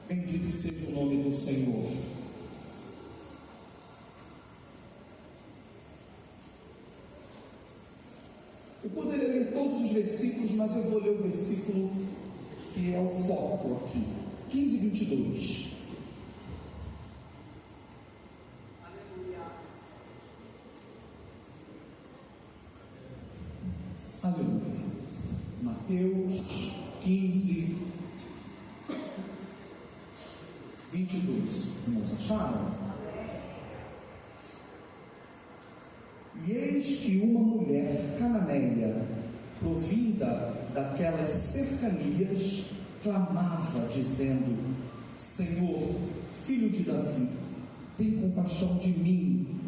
Bendito seja o nome do Senhor. Eu poderia ler todos os versículos, mas eu vou ler o versículo que é o foco aqui, 15 e 22. Aleluia. Mateus 15, 22. Os irmãos acharam? E eis que uma mulher cananeia, provinda daquelas cercanias, clamava, dizendo: Senhor, filho de Davi, tem compaixão de mim,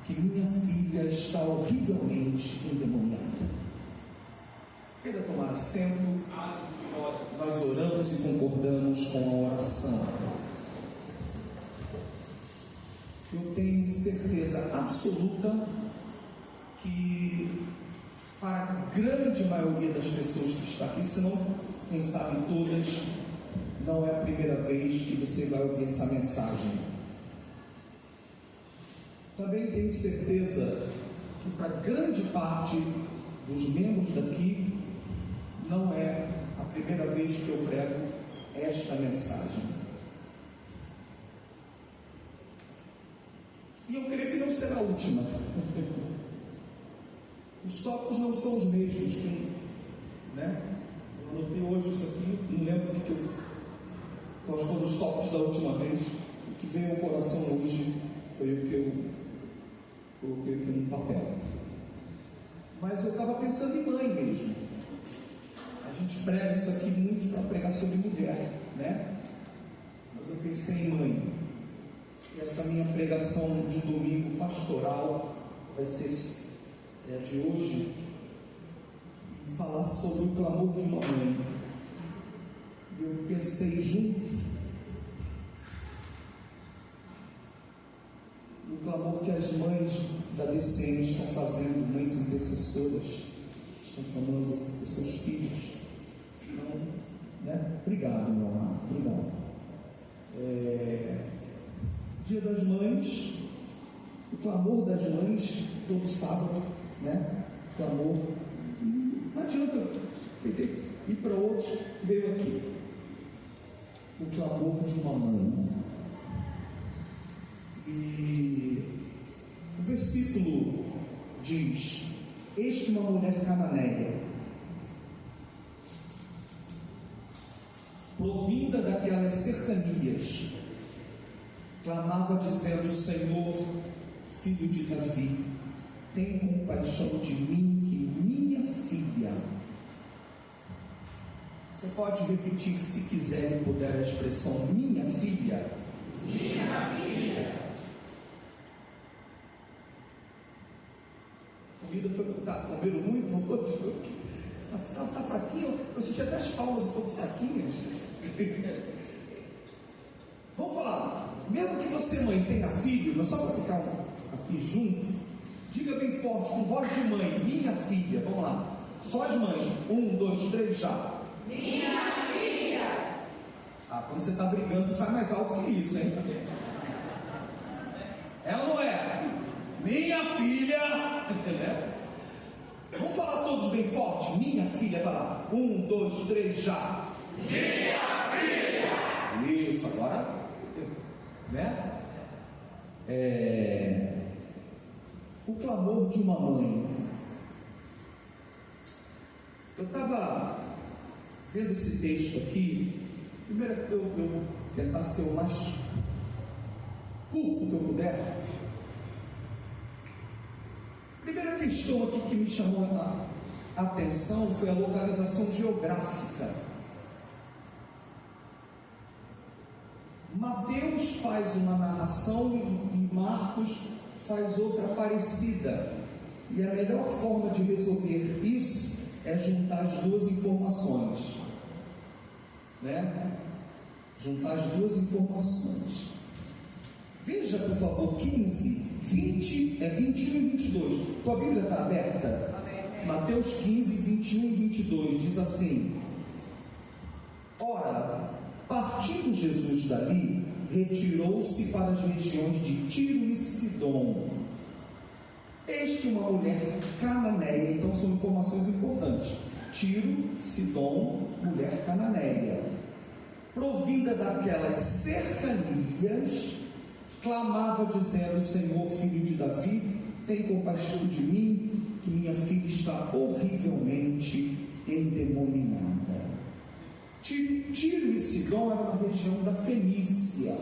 que minha filha está horrivelmente endemoniada. Queira tomar assento. Nós oramos e concordamos com a oração. Eu tenho certeza absoluta que para a grande maioria das pessoas que está aqui, se não, quem sabe todas, não é a primeira vez que você vai ouvir essa mensagem. Também tenho certeza que para grande parte dos membros daqui, não é a primeira vez que eu prego esta mensagem. E eu creio que não será a última. Os tópicos não são os mesmos, né? Eu anotei hoje isso aqui, não lembro quais foram os tópicos da última vez. O que veio ao coração hoje foi o que eu coloquei aqui no papel. Mas eu estava pensando em mãe mesmo. A gente prega isso aqui muito para pregar sobre mulher, né? Mas eu pensei em mãe. E essa minha pregação de domingo pastoral vai ser de hoje, falar sobre o clamor de uma mãe. E eu pensei junto no clamor que as mães da DCM estão fazendo, mães intercessoras, estão clamando os seus filhos. Então, né? Obrigado, meu amado, obrigado. Dia das Mães, o clamor das mães, todo sábado, né? Clamor. Não adianta ir para outros, veio aqui. O clamor de uma mãe. E o versículo diz: eis que uma mulher cananeia, provinda daquelas cercanias, clamava dizendo: Senhor, filho de Davi, tem compaixão de mim, que minha filha. Você pode repetir, se quiser e puder, a expressão minha filha? Minha filha. A comida foi comeram muito hoje. Está fraquinho. Eu senti até as palmas um pouco fraquinhas. Vamos falar. Mesmo que você, mãe, tenha filho, mas só para ficar aqui junto, diga bem forte, com voz de mãe: minha filha. Vamos lá. Só as mães. 1, 2, 3, já. Minha filha. Quando você está brigando, sai mais alto que isso, hein? É ou não é? Minha filha. Entendeu? Vamos falar todos bem forte. Minha filha, vai lá. 1, 2, 3, já. Minha filha. Isso, agora, né? O clamor de uma mãe. Eu estava vendo esse texto aqui. Primeiro, eu vou tentar ser o mais curto que eu puder. Primeira questão aqui que me chamou a atenção foi a localização geográfica. Mateus faz uma narração e Marcos faz outra parecida. E a melhor forma de resolver isso é juntar as duas informações, né? Juntar as duas informações. Veja, por favor, 15, 20, 21 e 22. Tua Bíblia está aberta? Amém. Mateus 15, 21 e 22 diz assim: ora, partiu Partindo Jesus dali, retirou-se para as regiões de Tiro e Sidom. Eis que uma mulher cananeia, então são informações importantes. Tiro, Sidom, mulher cananeia, provinda daquelas cercanias, clamava dizendo: Senhor, filho de Davi, tem compaixão de mim, que minha filha está horrivelmente endemoniada. Tiro e Sidom era uma região da Fenícia.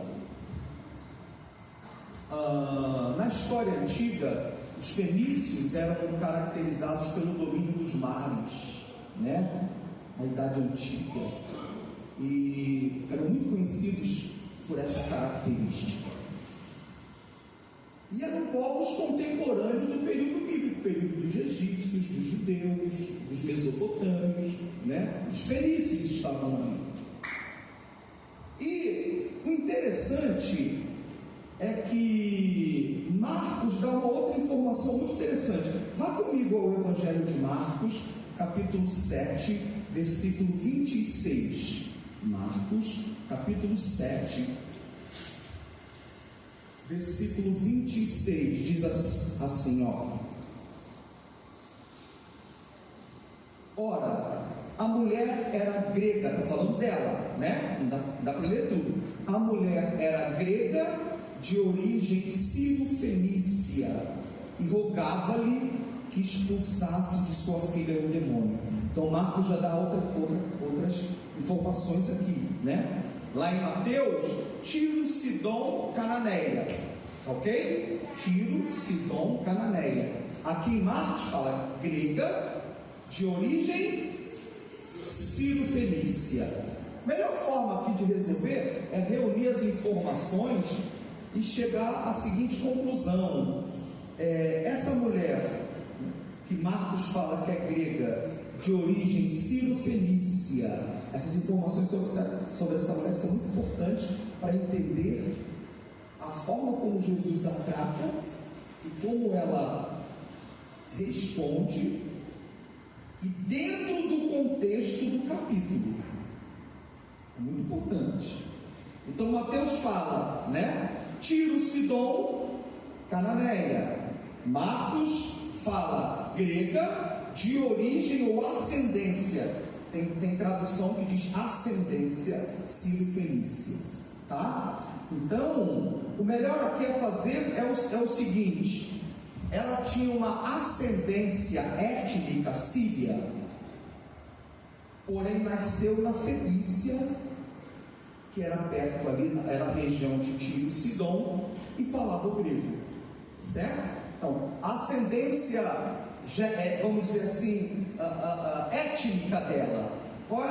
Na história antiga, os fenícios eram caracterizados pelo domínio dos mares, né? Na Idade Antiga, e eram muito conhecidos por essa característica. E eram povos contemporâneos do período bíblico, período dos egípcios, dos judeus, dos mesopotâmios, né? Os fenícios estavam ali. E o interessante é que Marcos dá uma outra informação muito interessante. Vá comigo ao Evangelho de Marcos, capítulo 7, versículo 26. Marcos, capítulo 7, versículo 26, diz assim, ó: ora, a mulher era grega, está falando dela, né? Não dá para ler tudo. A mulher era grega, de origem sírio-fenícia, e rogava-lhe que expulsasse de sua filha o demônio. Então Marcos já dá outras informações aqui, né? Lá em Mateus, Tiro, Sidom, Cananeia, ok? Tiro, Sidom, Cananeia. Aqui em Marcos fala grega, de origem sírio-fenícia. Melhor forma aqui de resolver é reunir as informações e chegar à seguinte conclusão: essa mulher que Marcos fala que é grega, de origem sírio-fenícia, essas informações sobre essa mulher são muito importantes para entender a forma como Jesus a trata e como ela responde, e dentro do contexto do capítulo. É muito importante. Então Mateus fala, né? Tiro, Sidom, Cananeia. Marcos fala grega, de origem ou ascendência. Tem tradução que diz ascendência sírio-fenícia, tá? Então, o melhor aqui a fazer é o seguinte: ela tinha uma ascendência étnica síria, porém nasceu na Fenícia, que era perto ali, era a região de Tiro e Sidom, e falava o grego, certo? Então, a ascendência, vamos dizer assim, étnica dela, qual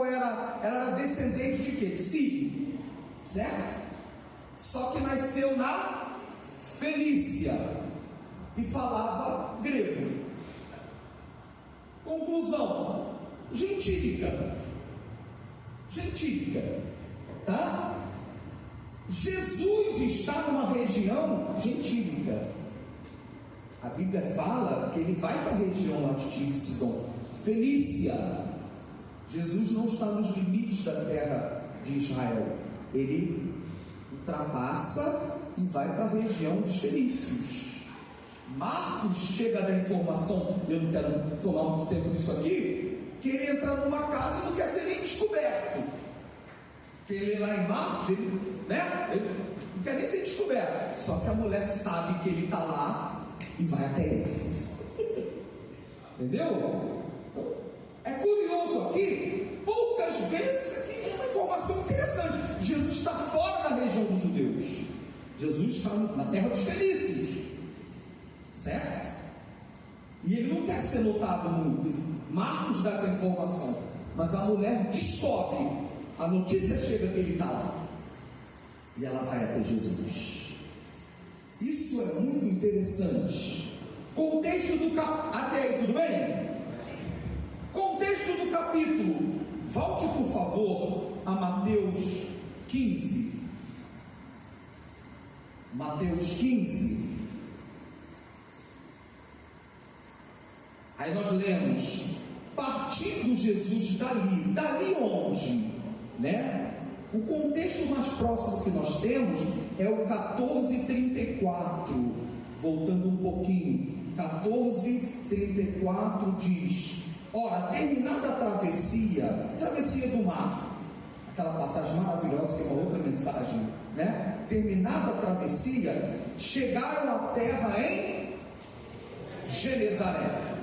era? Ela era descendente de quê? Sírio, certo? Só que nasceu na Fenícia e falava grego. Conclusão: gentílica, tá? Jesus está numa região gentílica. A Bíblia fala que ele vai para a região lá de Tiro e Sidom, Fenícia. Jesus não está nos limites da terra de Israel. Ele ultrapassa e vai para a região dos fenícios. Marcos chega da informação, eu não quero tomar muito tempo nisso aqui, que ele entra numa casa e não quer ser nem descoberto. Que ele lá em Marcos, ele não quer nem ser descoberto. Só que a mulher sabe que ele está lá e vai até ele. Entendeu? É curioso aqui, poucas vezes aqui é uma informação interessante. Jesus está fora da região dos judeus. Jesus está na terra dos fenícios, certo? E ele não quer ser notado muito. Marcos dá essa informação, mas a mulher descobre, a notícia chega que ele está lá, e ela vai até Jesus. Isso é muito interessante. Contexto do capítulo. Até aí, tudo bem? Contexto do capítulo. Volte, por favor, a Mateus 15. Mateus 15. Aí nós lemos: partindo Jesus dali onde? Né? O contexto mais próximo que nós temos é o 14:34, voltando um pouquinho. 14:34 diz: ora, terminada a travessia do mar, aquela passagem maravilhosa que é uma outra mensagem, né? Terminada a travessia, chegaram à terra em Genezaré,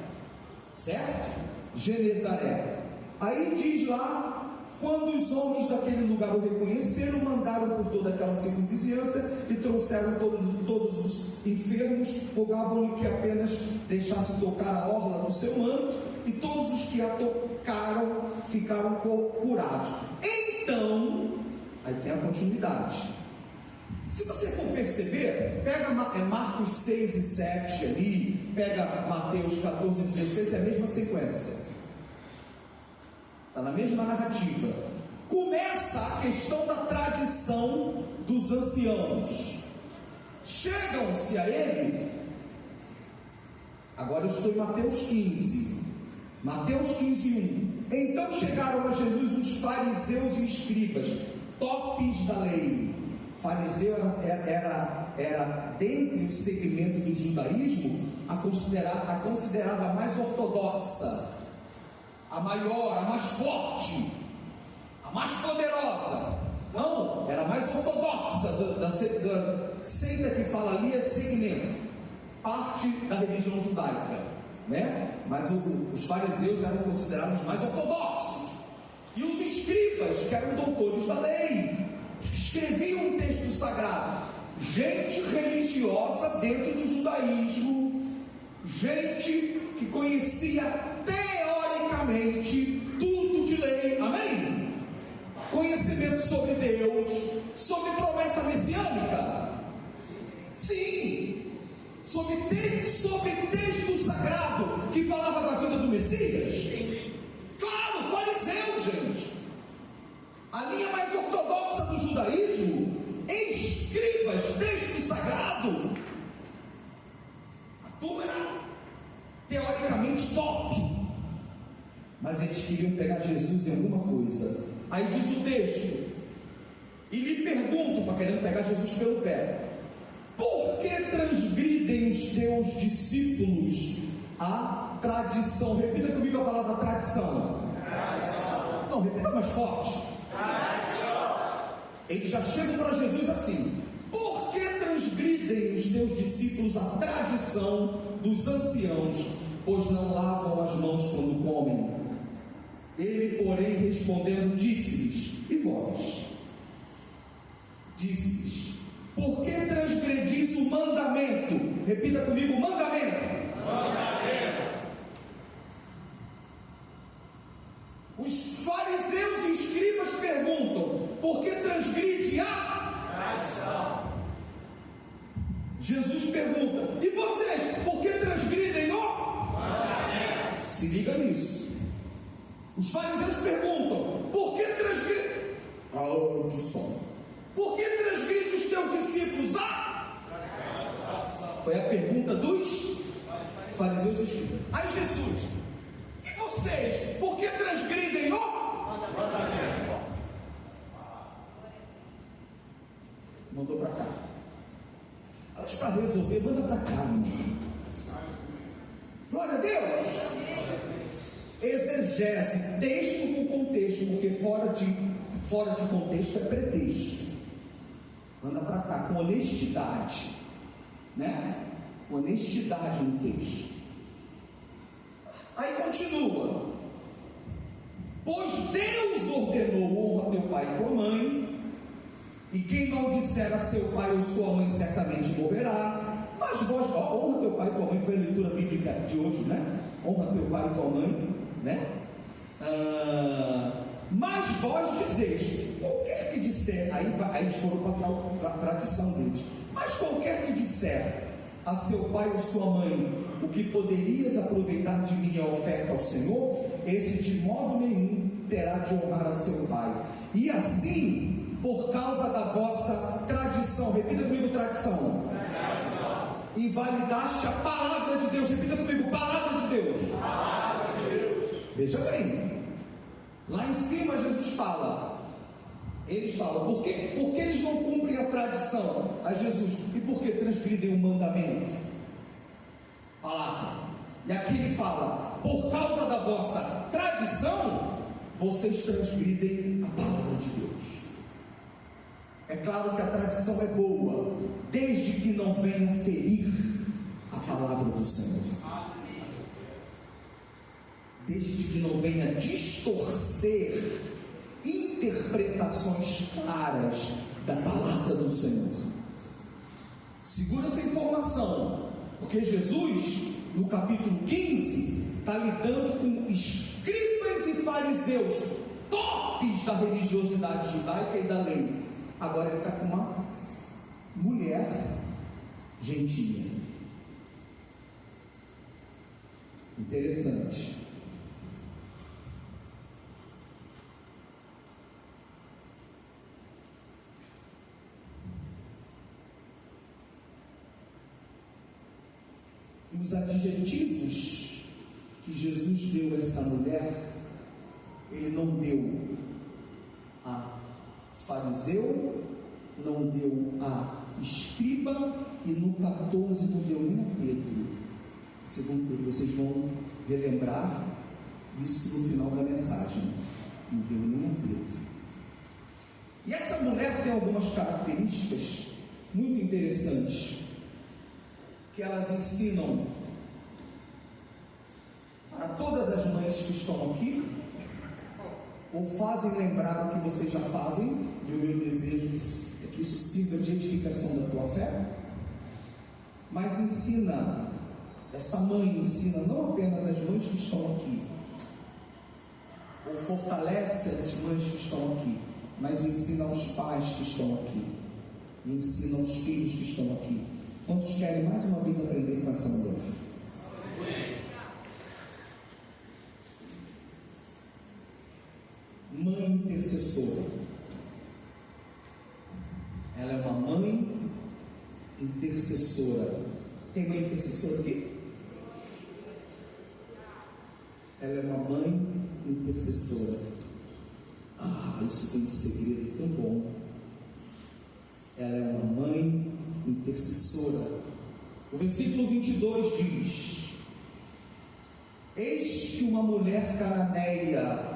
certo? Genezaré. Aí diz lá: quando os homens daquele lugar o reconheceram, mandaram por toda aquela circunvizinhança e trouxeram todos os enfermos, rogavam-lhe que apenas deixasse tocar a orla do seu manto, e todos os que a tocaram ficaram curados. Então, aí tem a continuidade. Se você for perceber, pega Marcos 6 e 7 ali, pega Mateus 14:16, é a mesma sequência. Está na mesma narrativa. Começa a questão da tradição dos anciãos. Chegam-se a ele. Agora eu estou em Mateus 15. Mateus 15:1. Então chegaram a Jesus os fariseus e escribas, topes da lei. Fariseu era dentre o segmento do judaísmo a considerada mais ortodoxa, a maior, a mais forte, a mais poderosa. Não, era a mais ortodoxa da seita que fala ali, é segmento, parte da religião judaica, né? Mas os fariseus eram considerados mais ortodoxos, e os escribas, que eram doutores da lei, escreviam um texto sagrado. Gente religiosa dentro do judaísmo, gente que conhecia teoricamente tudo de lei, amém? Conhecimento sobre Deus, sobre promessa messiânica, sim, sobre texto sagrado que falava da vida do Messias. Claro, fariseu, gente, a linha mais ortodoxa do judaísmo, escribas, texto sagrado. A turma era teoricamente top, mas eles queriam pegar Jesus em alguma coisa. Aí diz o texto, e lhe perguntam, para querendo pegar Jesus pelo pé: por que transgridem os teus discípulos a tradição? Repita comigo a palavra tradição. Não, repita mais forte. Eles já chegam para Jesus assim: por que transgridem os teus discípulos a tradição dos anciãos, pois não lavam as mãos quando comem? Ele, porém, respondendo, disse-lhes: e vós? Disse-lhes: por que transgredis o mandamento? Repita comigo: mandamento. Mandamento. Os fariseus e escribas perguntam: por que transgride a tradição? Jesus pergunta: e vocês, por que transgridem o mandamento? Se liga nisso. Os fariseus perguntam: por que transgride? Que som. Por que transgride os teus discípulos a? Foi a pergunta dos fariseus e escribas. Aí Jesus: e vocês, por que transgridem o mandamento? Mandou para cá. Mas para resolver, manda para cá, menino. Glória a Deus. Exegese, texto com contexto, porque fora de contexto é pretexto. Manda para cá, com honestidade, né? Honestidade no texto. Aí continua: pois Deus ordenou: honra teu pai e tua mãe, e quem maldisser a seu pai ou sua mãe certamente morrerá. Mas vós, honra teu pai e tua mãe, foi a leitura bíblica de hoje, né? Honra teu pai e tua mãe, né? Mas vós dizeis: qualquer que disser, aí eles foram para a tradição deles, mas qualquer que disser a seu pai ou sua mãe: o que poderias aproveitar de mim a oferta ao Senhor, esse de modo nenhum terá de honrar a seu pai. E assim, por causa da vossa tradição, repita comigo: tradição, invalidaste a palavra de Deus. Repita comigo: palavra de Deus. Veja bem, lá em cima Jesus fala: Eles falam, por que eles não cumprem a tradição a Jesus? E por que transgridem o mandamento? Palavra. E aqui ele fala, por causa da vossa tradição, vocês transgridem a palavra de Deus. É claro que a tradição é boa, desde que não venha ferir a palavra do Senhor. Desde que não venha distorcer interpretações claras da palavra do Senhor. Segura essa informação, porque Jesus, no capítulo 15, está lidando com escribas e fariseus, tops da religiosidade judaica e da lei. Agora ele está com uma mulher gentia. Interessante. E os adjetivos que Jesus deu a essa mulher, ele não deu a fariseu, não deu a escriba, e no 14 não deu nem a Pedro. Vocês vão relembrar isso no final da mensagem. Não deu nem a Pedro. E essa mulher tem algumas características muito interessantes, que elas ensinam para todas as mães que estão aqui, ou fazem lembrar o que vocês já fazem, e o meu desejo é que isso sirva de edificação da tua fé, mas ensina, essa mãe ensina não apenas as mães que estão aqui, ou fortalece as mães que estão aqui, mas ensina aos pais que estão aqui, e ensina aos filhos que estão aqui. Quantos querem mais uma vez aprender com essa mulher? Mãe intercessora. Ela é uma mãe intercessora. Tem mãe intercessora aqui? Ela é uma mãe intercessora. Isso tem um segredo tão bom. Ela é uma mãe intercessora. O versículo 22 diz: eis que uma mulher cananeia,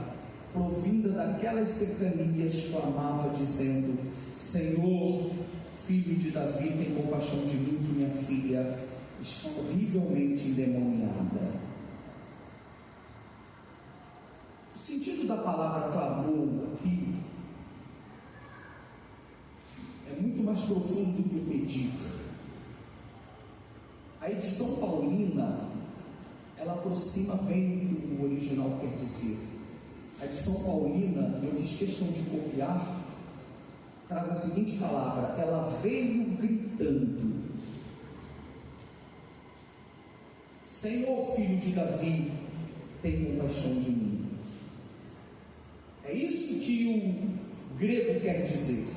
provinda daquelas cercanias, clamava dizendo: Senhor, filho de Davi, tem compaixão de mim, que minha filha está horrivelmente endemoniada. O sentido da palavra clamor aqui é muito mais profundo do que o pedir. A edição paulina, ela aproxima bem o que o original quer dizer. A edição paulina, eu fiz questão de copiar, traz a seguinte palavra: ela veio gritando: Senhor, filho de Davi, tem compaixão de mim. É isso que o grego quer dizer.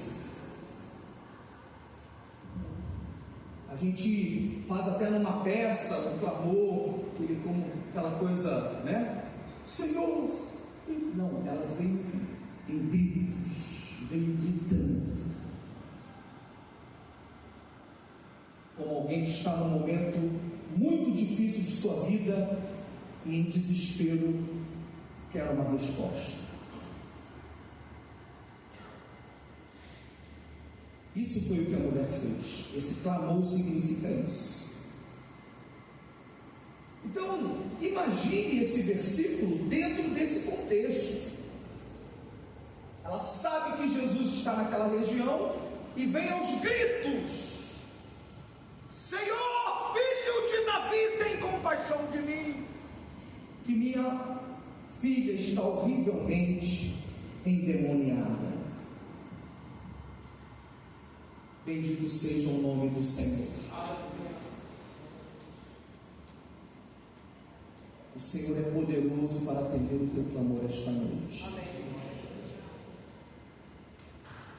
A gente faz até numa peça um clamor, como aquela coisa, né? Senhor, não, ela veio em gritos, veio gritando, como alguém que está num momento muito difícil de sua vida e em desespero quer uma resposta. Isso foi o que a mulher fez. Esse clamor significa isso. Então, imagine esse versículo dentro desse contexto. Ela sabe que Jesus está naquela região e vem aos gritos: Senhor, filho de Davi, tem compaixão de mim, que minha filha está horrivelmente endemoniada. Bendito seja o nome do Senhor. O Senhor é poderoso para atender o teu clamor esta noite.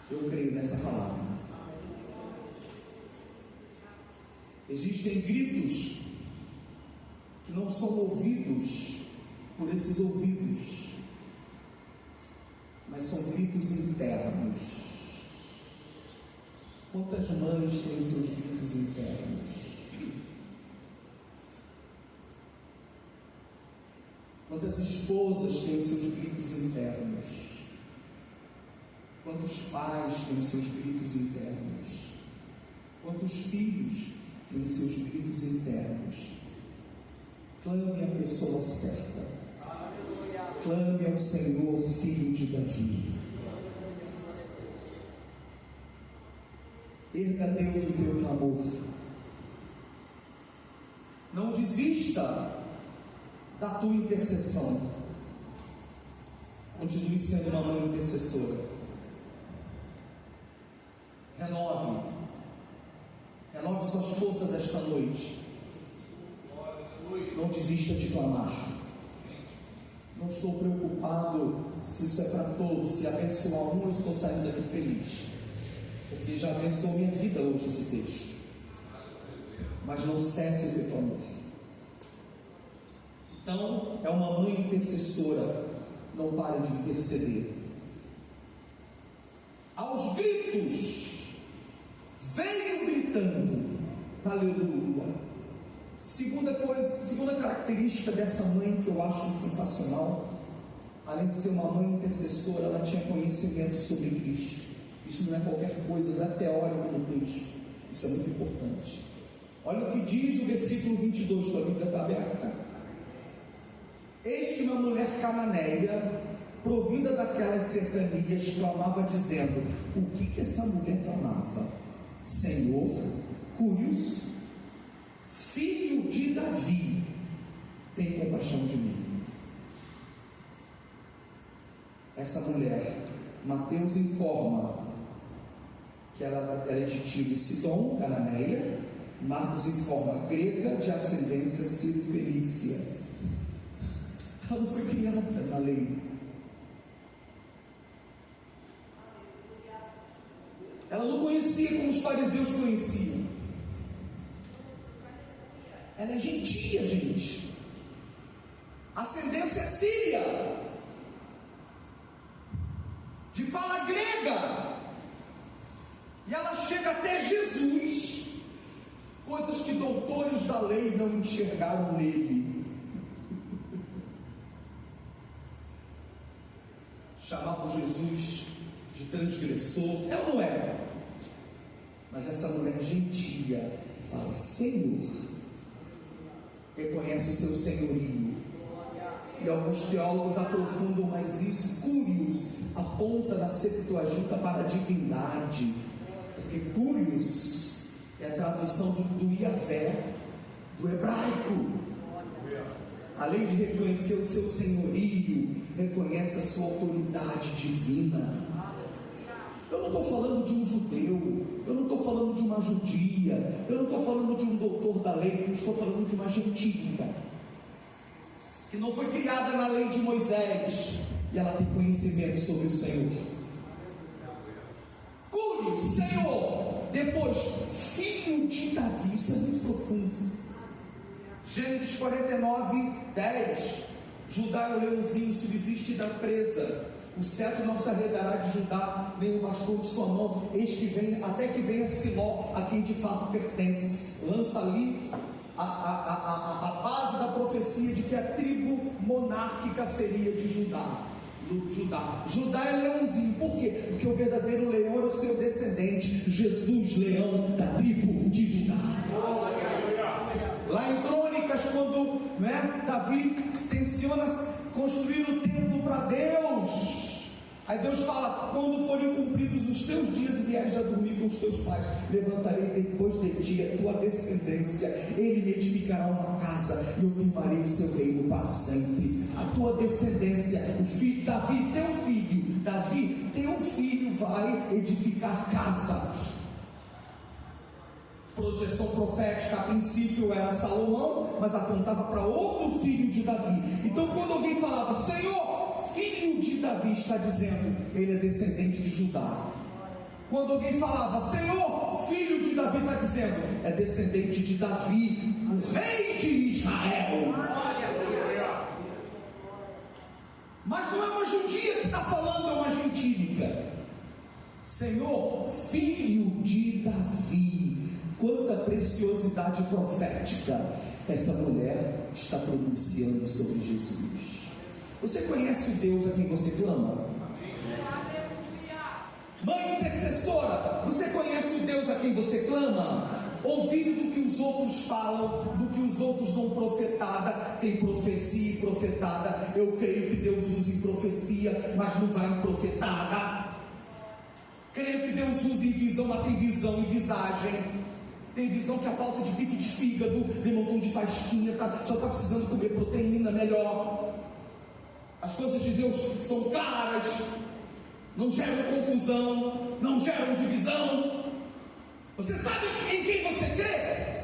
Eu creio nessa palavra. Existem gritos que não são ouvidos por esses ouvidos. mas são gritos internos. Quantas mães têm os seus gritos internos? Quantas esposas têm os seus gritos internos? Quantos pais têm os seus gritos internos? Quantos filhos têm os seus gritos internos? Clame a pessoa certa. Clame ao Senhor, filho de Davi. Erga a Deus o teu clamor. Não desista da tua intercessão. Continue sendo uma mãe intercessora. Renove suas forças esta noite. Não desista de clamar. Não estou preocupado se isso é para todos. Se abençoar um, eu estou saindo daqui feliz, porque já abençoou minha vida hoje esse texto. Mas não cesse o teu clamor. Então, é uma mãe intercessora. Não pare de interceder. Aos gritos, veio gritando. Aleluia. Segunda característica dessa mãe que eu acho sensacional, além de ser uma mãe intercessora, ela tinha conhecimento sobre Cristo. Isso não é qualquer coisa, não é teórico no texto. Isso é muito importante. Olha o que diz o versículo 22, sua Bíblia está aberta. Eis que uma mulher cananeia, provinda daquelas cercanias, clamava dizendo: o que essa mulher clamava? Senhor, Curios, filho de Davi, tem compaixão de mim. Essa mulher, Mateus informa que ela é de Tiro e Sidom, cananeia. Marcos informa, grega de ascendência sírio-fenícia. Ela não foi criada na lei. Ela não conhecia como os fariseus conheciam. Ela é gentia, gente. Ascendência síria, de fala grega. E ela chega até Jesus, coisas que doutores da lei não enxergaram nele. Chamavam Jesus de transgressor. Ela não era. Mas essa mulher gentia fala: Senhor, reconhece o seu senhorio. E alguns teólogos aprofundam mais isso. Curios aponta na Septuaginta para a divindade, porque Curios é a tradução do Iavé, do hebraico. Além de reconhecer o seu senhorio, reconhece a sua autoridade divina. Eu não estou falando de um judeu, eu não estou falando de uma judia, eu não estou falando de um doutor da lei, eu estou falando de uma gentílica, que não foi criada na lei de Moisés, e ela tem conhecimento sobre o Senhor. Cure, Senhor, depois, filho de Davi. Isso é muito profundo. Gênesis 49, 10. Judá é o leãozinho, subsiste da presa. O cetro não se arredará de Judá, nem o bastão de sua mão. Eis que vem, até que venha Siló, a quem de fato pertence. Lança ali a base da profecia de que a tribo monárquica seria de Judá. Judá é leãozinho. Por quê? Porque o verdadeiro leão era o seu descendente, Jesus, leão da tribo de Judá. Lá em Crônicas, quando Davi tenciona construir o templo para Deus, aí Deus fala: quando forem cumpridos os teus dias e vieres a dormir com os teus pais, levantarei depois de ti a tua descendência, ele me edificará uma casa e eu firmarei o seu reino para sempre. A tua descendência, o filho Davi, teu filho vai edificar casas. Projeção profética, a princípio era Salomão, mas apontava para outro filho de Davi. Então quando alguém falava Senhor, filho de Davi, está dizendo ele é descendente de Judá. Quando alguém falava Senhor, filho de Davi, está dizendo é descendente de Davi, o rei de Israel. Mas não é uma judia que está falando, é uma gentílica. etílica. Senhor, filho de Davi. Quanta preciosidade profética essa mulher está pronunciando sobre Jesus. Você conhece o Deus a quem você clama? Mãe intercessora, você conhece o Deus a quem você clama? Ou vive do que os outros falam, do que os outros dão profetada? Tem profecia e profetada. Eu creio que Deus usa em profecia, mas não vai em profetada. Creio que Deus usa em visão, mas tem visão e visagem. Tem visão que a falta de bife de fígado, tem um montão de fasquinha, só está precisando comer proteína melhor. As coisas de Deus são claras, não geram confusão, não geram divisão. Você sabe em quem você crê?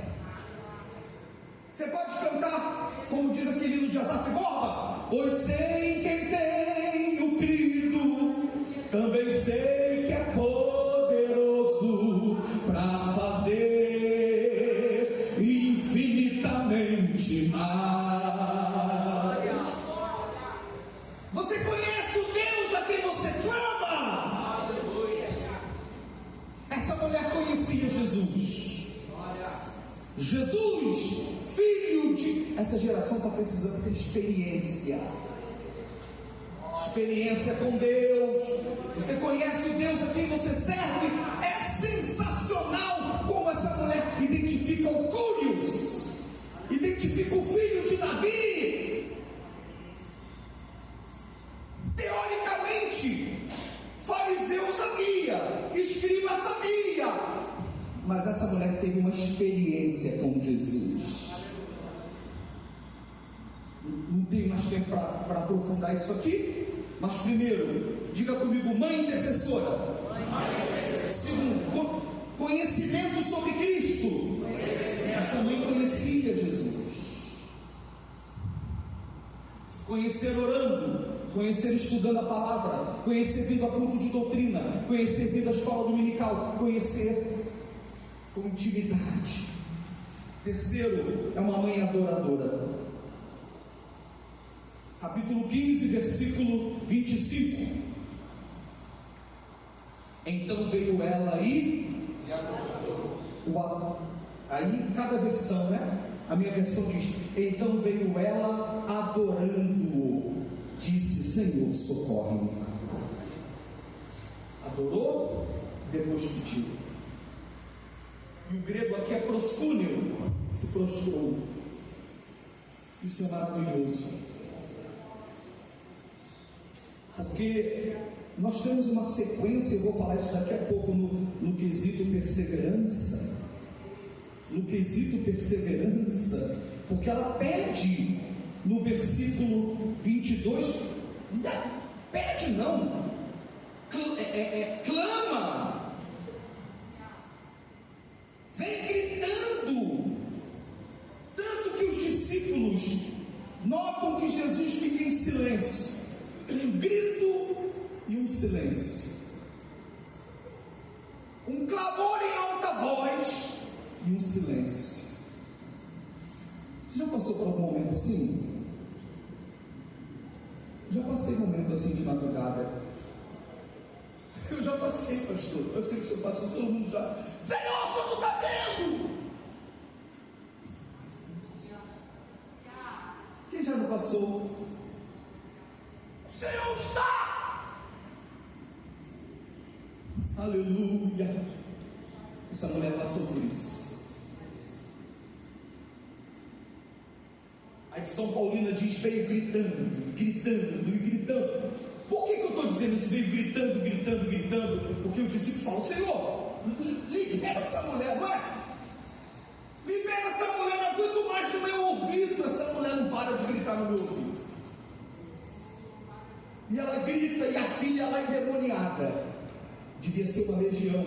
Você pode cantar, como diz aquele hino de Asaf Borba: pois sei em quem tenho crido, também sei que é poderoso para fazer infinitamente mais. Você conhece o Deus a quem você clama? Aleluia. Essa mulher conhecia Jesus. Jesus, filho de... Essa geração está precisando ter experiência com Deus. Você conhece o Deus a quem você serve? É sensacional como essa mulher identifica o Curios, identifica o filho de Davi. Teoricamente, fariseu sabia, escriba sabia, mas essa mulher teve uma experiência com Jesus. Não tenho mais tempo para aprofundar isso aqui, mas primeiro, diga comigo: mãe intercessora. Segundo, conhecimento sobre Cristo. Essa mãe conhecia Jesus. Conhecer orando, conhecer estudando a palavra, conhecer vindo a culto de doutrina, conhecer vindo à escola dominical, conhecer com intimidade. Terceiro, é uma mãe adoradora. Capítulo 15, versículo 25. Então veio ela e adorou. Aí cada versão, né? A minha versão diz: então veio ela adorando-o, disse: Senhor, socorre-me. Adorou, depois pediu. E o grego aqui é proscúneo, se prostrou. Isso é maravilhoso, porque nós temos uma sequência, eu vou falar isso daqui a pouco, no quesito perseverança. No quesito perseverança, porque ela pede no versículo 22, pede não, clama, vem gritando, tanto que os discípulos notam que Jesus fica em silêncio. Um grito e um silêncio, um clamor em alta voz e um silêncio. Você já passou por algum momento assim? Já passei momento assim de madrugada. Eu já passei, pastor. Eu sei que o senhor passou, todo mundo já. Senhor, o senhor não está vendo? Quem já não passou? O Senhor está! Aleluia! Essa mulher passou por isso. A edição paulina diz: veio gritando, gritando e gritando. Por que eu estou dizendo isso? Veio gritando, gritando, gritando. Porque os discípulos falam: Senhor, libera essa mulher, não é? Libera essa mulher, não aguento mais no meu ouvido. Essa mulher não para de gritar no meu ouvido. E ela grita, e a filha lá endemoniada. Devia ser uma legião.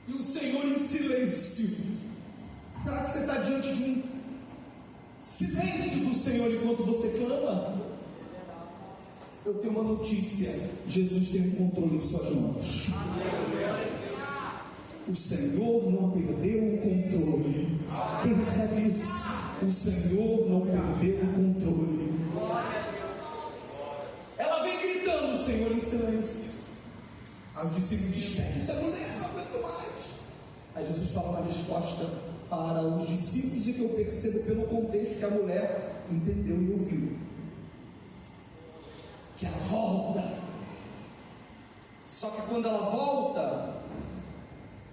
E o Senhor em silêncio. Será que você está diante de um silêncio do Senhor enquanto você clama? Eu tenho uma notícia: Jesus tem um controle em suas mãos. O Senhor não perdeu o controle. Quem recebe isso? O Senhor não perdeu o controle. Ela discípulo despede essa mulher, não aguento mais. Aí Jesus fala uma resposta para os discípulos e que eu percebo pelo contexto que a mulher entendeu e ouviu. Que ela volta. Só que quando ela volta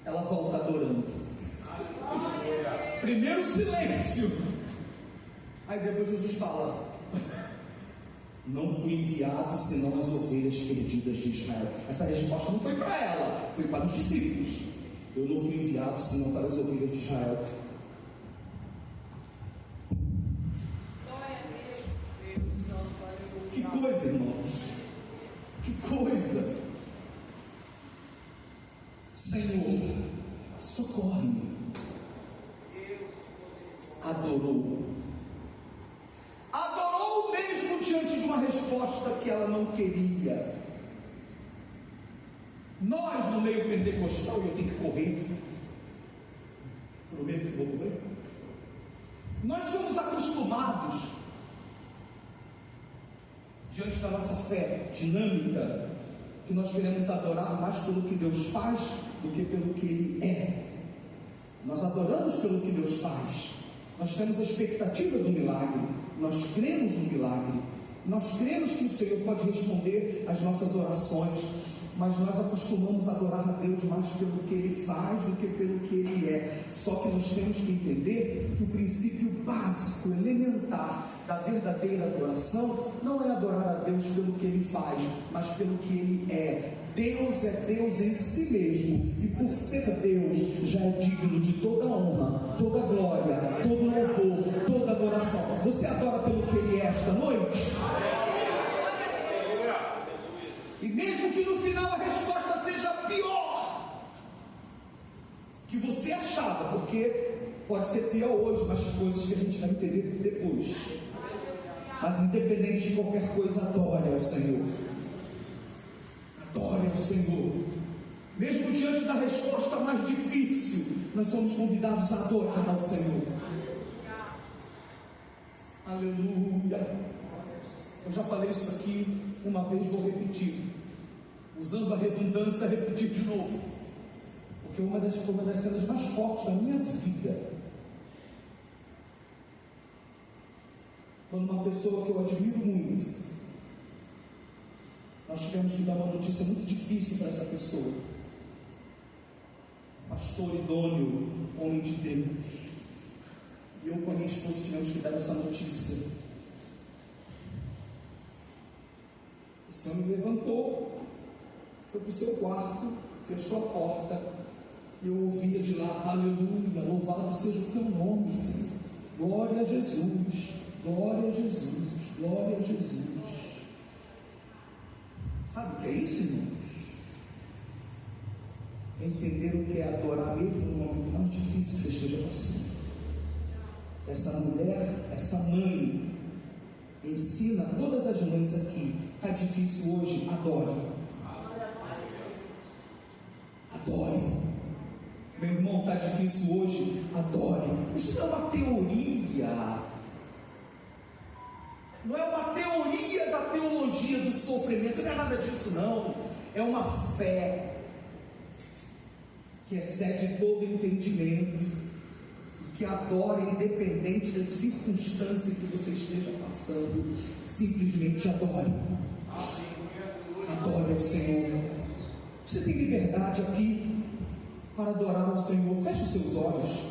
adorando. Primeiro silêncio. Aí depois Jesus fala: não fui enviado senão as ovelhas perdidas de Israel. Essa resposta não foi para ela, foi para os discípulos. Eu não fui enviado senão para as ovelhas de Israel. Que coisa, irmãos. Que coisa. Senhor, socorre-me. Adorou mesmo diante de uma resposta que ela não queria. Nós no meio pentecostal, eu tenho que correr, prometo que vou correr. Nós somos acostumados, diante da nossa fé dinâmica, que nós queremos adorar mais pelo que Deus faz do que pelo que Ele é. Nós adoramos pelo que Deus faz. Nós temos a expectativa do milagre. Nós cremos no milagre. Nós cremos que o Senhor pode responder às nossas orações. Mas nós acostumamos a adorar a Deus mais pelo que Ele faz do que pelo que Ele é. Só que nós temos que entender que o princípio básico, elementar da verdadeira adoração não é adorar a Deus pelo que Ele faz, mas pelo que Ele é. Deus é Deus em si mesmo, e por ser Deus já é digno de toda honra, toda glória, todo louvor, toda adoração. Você adora pelo que Ele é esta noite? E mesmo que no final a resposta seja pior que você achava, porque pode ser pior hoje, mas coisas que a gente vai entender depois. Mas independente de qualquer coisa, adore ao Senhor. Adore ao Senhor. Mesmo diante da resposta mais difícil, nós somos convidados a adorar ao Senhor. Aleluia. Eu já falei isso aqui uma vez, vou repetir, usando a redundância, repetir de novo, porque uma das cenas mais fortes da minha vida, quando uma pessoa que eu admiro muito, nós tivemos que dar uma notícia muito difícil para essa pessoa, pastor idôneo, homem de Deus, e eu com a minha esposa tivemos que dar essa notícia. O Senhor me levantou, foi para o seu quarto, fechou a porta, e eu ouvia de lá: aleluia, louvado seja o teu nome, Senhor, glória a Jesus, glória a Jesus, glória a Jesus. Sabe o que é isso, irmãos? É entender o que é adorar mesmo no momento mais difícil que você esteja passando. Essa mulher, essa mãe, ensina todas as mães aqui: está difícil hoje, adore. Adore. Meu irmão, está difícil hoje, adore. Isso não é uma teoria. Não é uma teoria da teologia do sofrimento, não é nada disso não. É uma fé que excede todo entendimento, que adora independente da circunstância que você esteja passando. Simplesmente adore. Adore ao Senhor. Você tem liberdade aqui para adorar ao Senhor. Feche os seus olhos,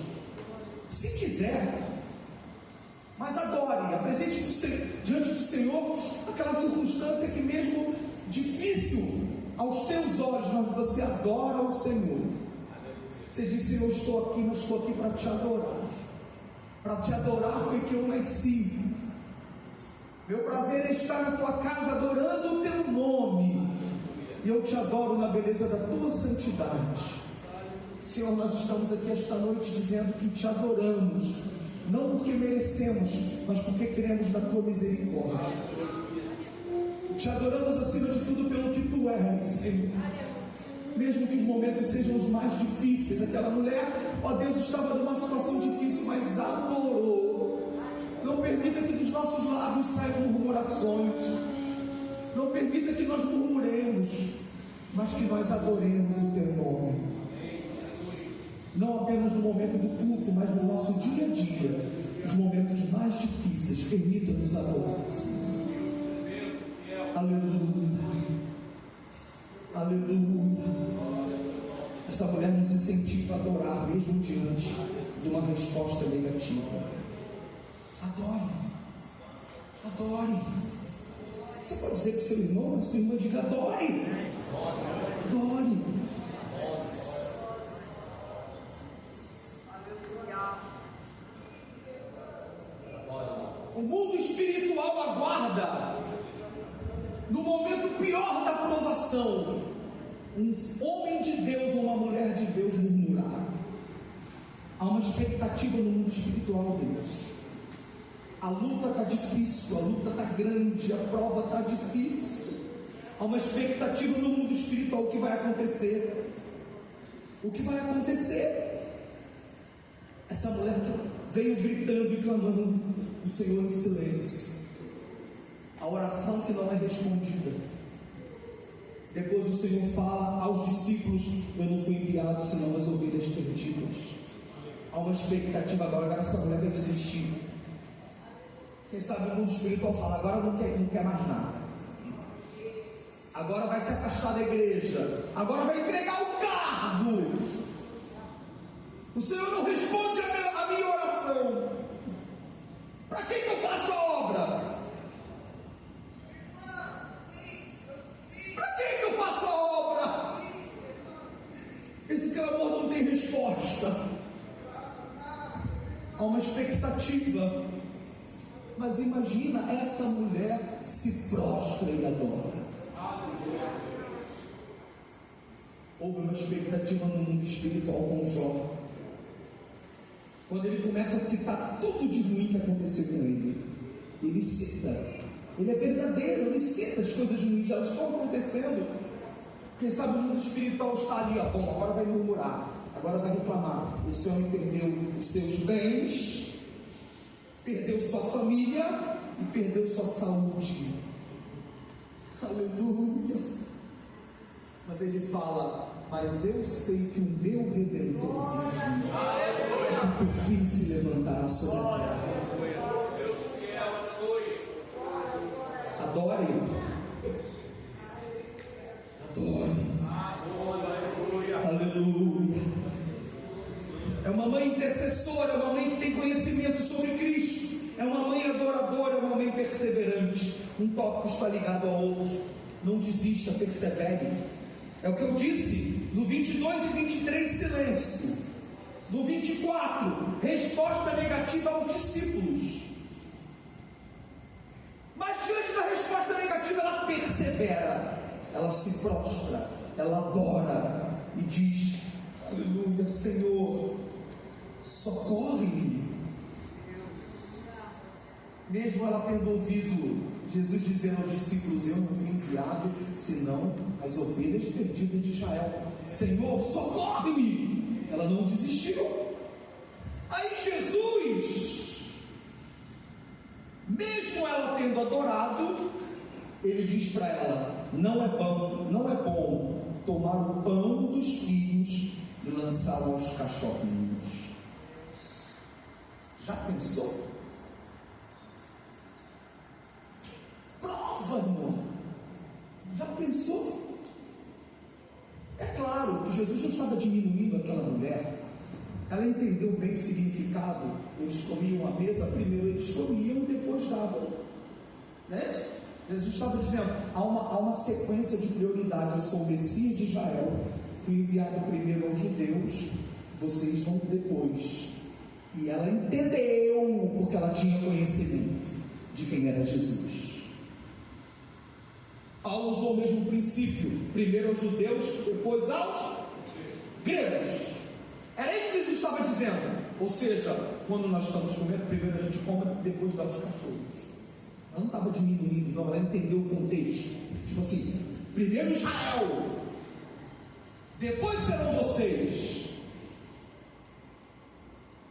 se quiser, mas adore, apresente diante do Senhor aquela circunstância que mesmo difícil aos teus olhos, mas você adora ao Senhor. Você diz: Senhor, eu estou aqui, mas estou aqui para te adorar. Para te adorar foi que eu nasci. Meu prazer é estar na tua casa adorando o teu nome. E eu te adoro na beleza da tua santidade. Senhor, nós estamos aqui esta noite dizendo que te adoramos, não porque merecemos, mas porque cremos na tua misericórdia. Te adoramos acima de tudo pelo que tu és, Senhor. Mesmo que os momentos sejam os mais difíceis. Aquela mulher, ó Deus, estava numa situação difícil, mas adorou. Não permita que dos nossos lábios saiam murmurações. Não permita que nós murmuremos. mas que nós adoremos o teu nome, não apenas no momento do culto, mas no nosso dia a dia, nos momentos mais difíceis. Permita-nos adorar, Senhor. Aleluia, aleluia. Essa mulher nos incentiva a adorar, mesmo diante de uma resposta negativa. Adore, adore. Você pode dizer para o seu irmão, a sua irmã, diga: adore, adore. O mundo espiritual aguarda, no momento pior da provação, um homem de Deus ou uma mulher de Deus murmurar. Há uma expectativa no mundo espiritual, Deus. A luta está difícil, a luta está grande, a prova está difícil. Há uma expectativa no mundo espiritual. O que vai acontecer? O que vai acontecer? Essa mulher veio gritando e clamando o Senhor em silêncio. A oração que não é respondida. Depois o Senhor fala aos discípulos: eu não fui enviado senão as ovelhas perdidas. Há uma expectativa agora essa mulher vai desistir. Quem sabe o mundo espiritual fala: agora não quer mais nada, agora vai se afastar da igreja, agora vai entregar o cargo. O Senhor não responde a minha oração. Para quem que eu faço a obra? Para quem que eu faço a obra? Esse clamor não tem resposta. Há uma expectativa. Mas imagina, essa mulher se prostra e adora. Houve uma expectativa no mundo espiritual com Jó. Quando ele começa a citar tudo de ruim que aconteceu com ele, ele cita, ele é verdadeiro, ele cita as coisas ruins, elas estão acontecendo. Quem sabe o mundo espiritual está ali, ó, bom, agora vai murmurar, agora vai reclamar. Esse homem perdeu os seus bens, perdeu sua família e perdeu sua saúde. Aleluia. Mas ele fala: mas eu sei que o meu Redentor vive, e que por fim se levantará sobre a terra. Adore, adore. Aleluia. É uma mãe intercessora, é uma mãe que tem conhecimento sobre Cristo, é uma mãe adoradora, é uma mãe perseverante. Um tópico está ligado ao outro. Não desista, persevere. É o que eu disse no 22 e 23, silêncio. No 24, resposta negativa aos discípulos. Mas diante da resposta negativa, ela persevera, ela se prostra, ela adora e diz: aleluia, Senhor, socorre-me. Mesmo ela tendo ouvido Jesus dizendo aos discípulos: eu não fui enviado senão as ovelhas perdidas de Israel. Senhor, socorre-me. Ela não desistiu. Aí Jesus, mesmo ela tendo adorado, ele diz para ela: não é bom tomar o pão dos filhos e lançá-lo aos cachorrinhos. Já pensou? Prova, irmão. Já pensou? É claro que Jesus não estava diminuindo aquela mulher. Ela entendeu bem o significado. Eles comiam à mesa, primeiro eles comiam, depois davam. Não é isso? Jesus estava dizendo: há uma sequência de prioridade. Eu sou o Messias de Israel, fui enviado primeiro aos judeus, vocês vão depois. E ela entendeu, porque ela tinha conhecimento de quem era Jesus. Paulo usou o mesmo princípio, primeiro aos judeus, depois aos gregos. Era isso que Jesus estava dizendo. Ou seja, quando nós estamos comendo, primeiro a gente come, depois dá aos cachorros. Ela não estava diminuindo, não, ela entendeu o contexto. Tipo assim, primeiro Israel, depois serão vocês.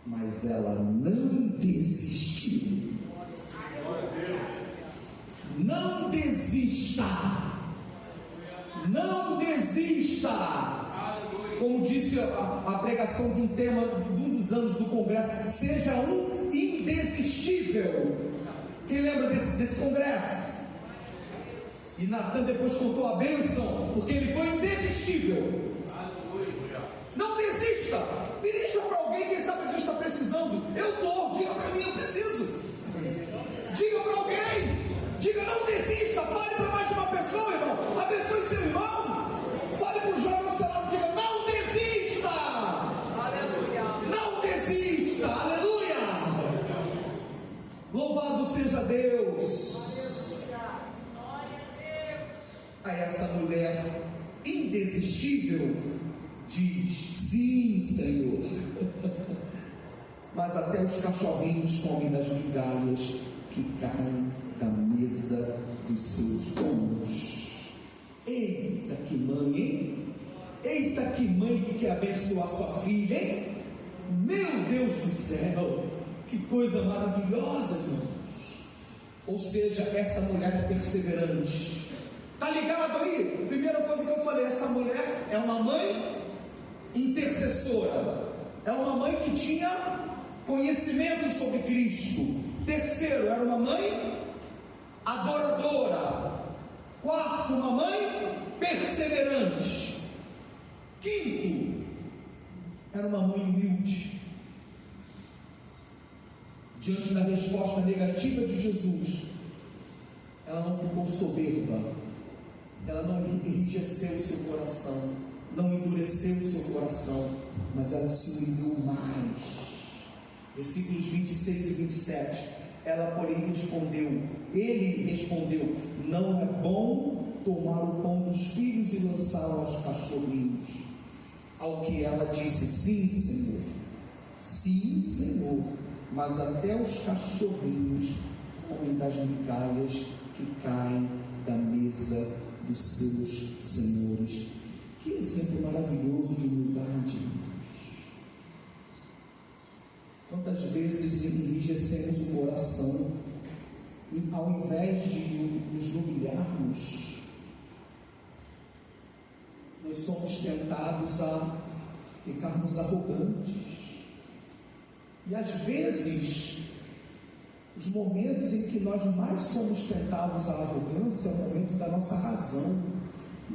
Mas ela não desistiu. Não desista. Não desista. Como disse a pregação de um tema de um dos anos do congresso, seja um indesistível. Quem lembra desse congresso? E Natan depois contou a bênção, porque ele foi indesistível. Não desista. Dirija para alguém, quem sabe que está precisando. Eu estou, diga para mim, eu preciso. Diga para alguém, diga, não desista. Fale para mais de uma pessoa, irmão. Abençoe seu irmão. Fale para o jovem ao seu lado, diga, não desista. Aleluia. Não desista, aleluia. Louvado seja Deus. A essa mulher indesistível diz: sim, Senhor. Mas até os cachorrinhos comem das migalhas que caem da mesa dos seus donos. Eita que mãe, hein? Eita que mãe que quer abençoar sua filha, hein? Meu Deus do céu, que coisa maravilhosa, irmãos. Ou seja, essa mulher é perseverante. Está ligado aí? Primeira coisa que eu falei, essa mulher é uma mãe intercessora, é uma mãe que tinha conhecimento sobre Cristo. Terceiro, era uma mãe adoradora. Quarto, uma mãe perseverante. Quinto, era uma mãe humilde. Diante da resposta negativa de Jesus, ela não ficou soberba, ela não enrijeceu o seu coração, não endureceu o seu coração, mas ela se humilhou mais. Versículos 26 e 27. Ela, porém, respondeu, ele respondeu: não é bom tomar o pão dos filhos e lançá-lo aos cachorrinhos. Ao que ela disse: sim, Senhor. Sim, Senhor. Mas até os cachorrinhos comem das migalhas que caem da mesa dos seus senhores. Que exemplo maravilhoso de humildade. Quantas vezes enrijecemos o coração e, ao invés de nos humilharmos, nós somos tentados a ficarmos arrogantes. E às vezes, os momentos em que nós mais somos tentados à arrogância é o momento da nossa razão.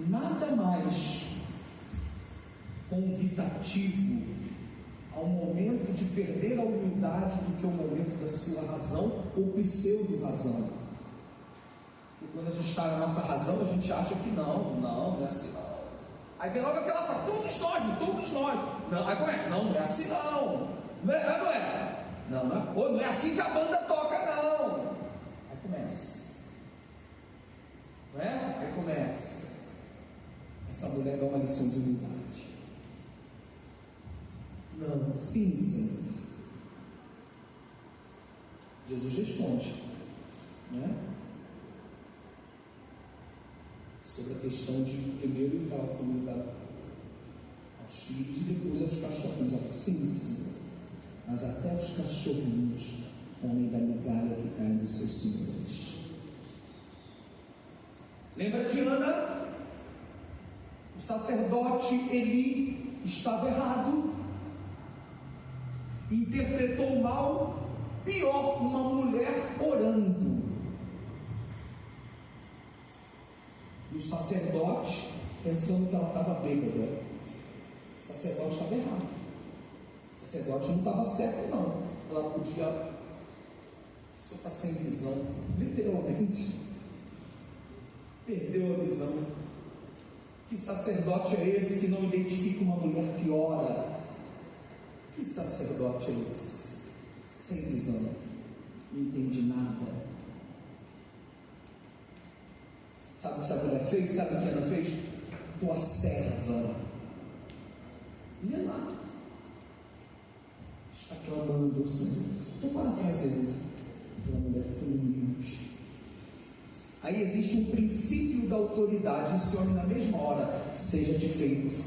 Nada mais convidativo ao momento de perder a humildade do que o momento da sua razão ou pseudo-razão. E quando a gente está na nossa razão, a gente acha que não é assim não. Aí vem logo aquela frase: todos nós. Não, aí como é? Não é assim não. Não é? Não é assim que a banda toca, não. Aí começa. Não é? Aí começa. Essa mulher dá uma lição de humildade. Não, sim, Senhor. Jesus responde, né? Sobre a questão de primeiro dar comida aos filhos e depois aos cachorrinhos. Sim, Senhor. Mas até os cachorrinhos comem da migalha que cai dos seus senhores. Lembra de Ana? O sacerdote Eli estava errado, interpretou mal. Pior, uma mulher orando, e o sacerdote pensando que ela estava bêbada. O sacerdote estava errado, o sacerdote não estava certo não. Ela podia, o senhor está sem visão, literalmente perdeu a visão. Que sacerdote é esse que não identifica uma mulher que ora? Que sacerdote é esse? Sem visão, não entende nada. Sabe o que essa mulher fez? Sabe o que ela fez? Tua serva, lê lá, está clamando ao Senhor. Estou parafraseando. Aquela mulher foi humilde. Aí existe um princípio da autoridade. Esse homem, na mesma hora, seja de feito.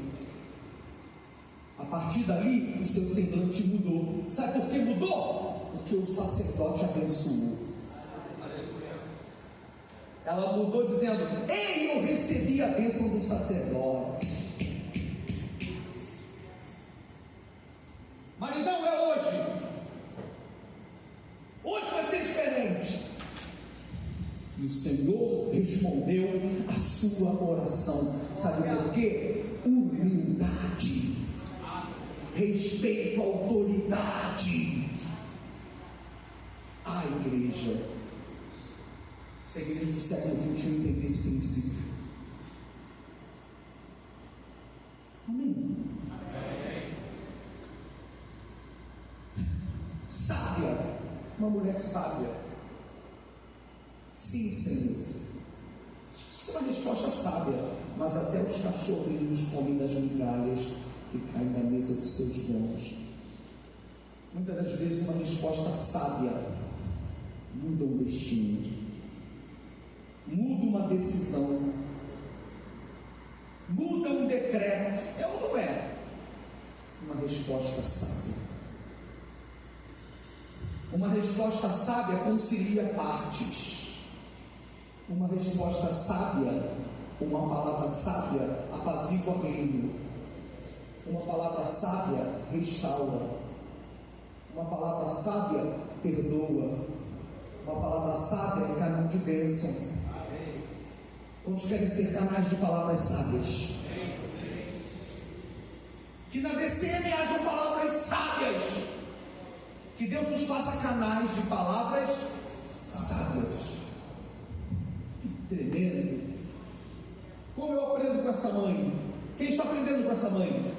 A partir dali, o seu semblante mudou. Sabe por que mudou? Porque o sacerdote abençoou. Ela mudou dizendo: ei, eu recebi a bênção do sacerdote. Mas então é hoje. Hoje vai ser diferente. E o Senhor respondeu a sua oração. Sabe por quê? Humildade, respeito à autoridade. A igreja, se a igreja do século XXI entender esse princípio. Amém. Sábia, uma mulher sábia. Sim, Senhor. Isso é uma resposta sábia. Mas até os cachorrinhos comem das migalhas que caem da mesa dos seus donos. Muitas das vezes uma resposta sábia muda um destino, muda uma decisão, muda um decreto. É ou não é? Uma resposta sábia. Uma resposta sábia concilia partes. Uma resposta sábia, uma palavra sábia apazigua reino. Uma palavra sábia restaura. Uma palavra sábia perdoa. Uma palavra sábia é canal de bênção. Quantos querem ser canais de palavras sábias? Que na DCM hajam palavras sábias. Que Deus nos faça canais de palavras sábias. Que tremendo. Como eu aprendo com essa mãe? Quem está aprendendo com essa mãe?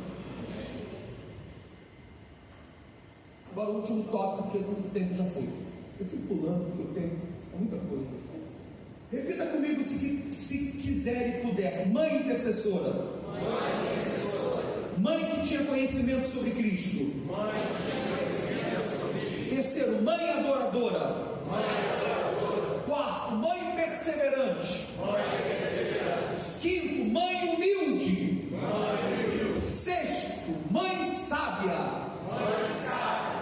Agora o último tópico, que o tempo já foi. Eu fui pulando, porque o tempo é muita coisa. Repita comigo se quiser e puder. Mãe intercessora. Mãe que tinha conhecimento sobre Cristo. Terceiro, mãe adoradora. Quarto, mãe perseverante. Quinto, mãe humilde. Sexto, mãe sábia.